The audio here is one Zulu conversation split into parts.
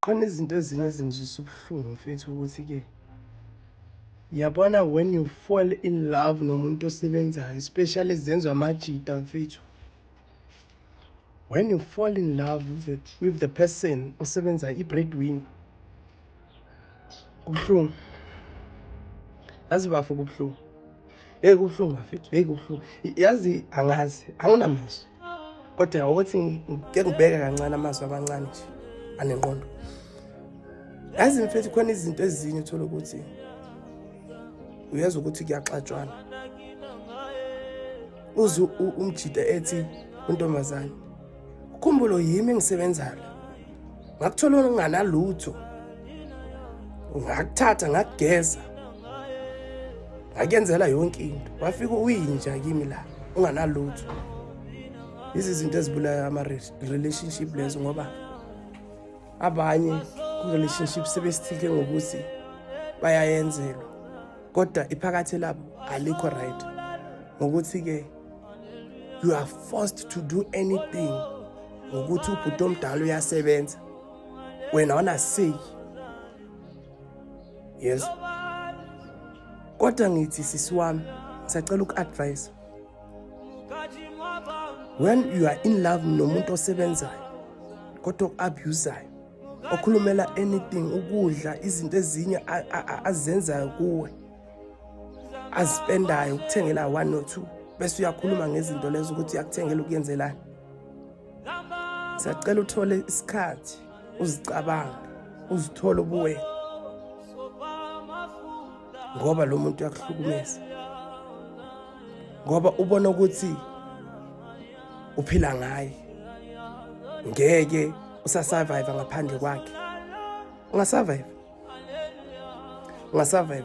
Khona izinto ezinye ezingizwisa ubuhlungu mfethu ukuthi-ke yabona when you fall in love nomuntu osebenzayo, especially ezenziwa amajita mfethu. When you fall in love with the person osebenzayo, i-breadwinner, kubuhlungu. Yazi bafo kubuhlungu. Hey kubuhlungu mfethu, hey kubuhlungu. Yazi angazi, anginamazwi. Kodwa ukuthi ngike ngibheke kancane amazwi amancane nje anengqondo. Yazi mfethu khona izinto ezinye uthola ukuthi uyazi ukuthi kuyaxatshwana. Uze umjida ethi untombazane, ukhumbule yimi engisebenzayo. Ngakuthola unganalutho. Ngakuthatha ngakugeza. Ngakenzela yonke into. Wafika uyinja kimi la, unganalutho. Izinto ezibulala ama-relationship lezo ngoba abanye ku-relationship sebesithike ngokuthi bayayenzelwa. Kodwa iphakathi labo alikho right. Ngokuthi-ke you are forced to do anything. Ngokuthi ubhuti omdala uyasebenza. Wena wona say. Yes. Kodwa ngithi sisi wami, ngisacela uku-advise. When you are in love nomuntu osebenzayo, kodwa oku-abusayo, okhulumela anything, ukudla, izinto ezinye azenzayo kuwe, azispendayo ukuthengela 1 or 2, bese uyakhuluma ngezinto lezo ukuthi uyakuthengela ukuyenzelana. Sacela uthole isikhathi, uzicabanga, uzithole ubuwena. Ngoba lo muntu uyakuhlukumeza. Ngoba ubona ukuthi uphila ngaye. Ngeke usasurvive ngaphandle kwakhe. Ungasurvive. Ungasurvive.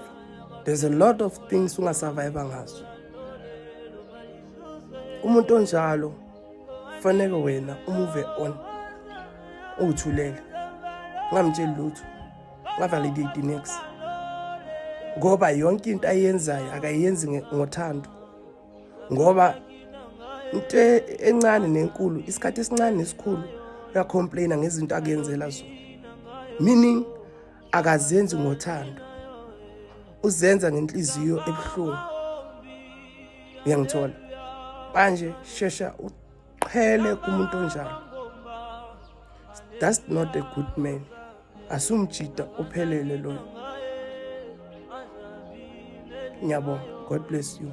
There's a lot of things ungasurvive ngazo. Umuntu onjalo fanele wena umove on. Uthulele. Ungamtsheli lutho. Ungavalidate next. Ngoba yonke into ayenzayo akayenzi ngothando. Ngoba into encane nenkulu, isikhathi esincane nesikhulu uyacomplaina ngezinto akenzela zona. Meaning akazenzi ngothando. Uzenza ngenhliziyo ebuhlungu. Uyangithola? Manje shesha uqhele kumuntu onjalo. That's not a good man. Asumjida ophelele loyo. Ngiyabonga. God bless you.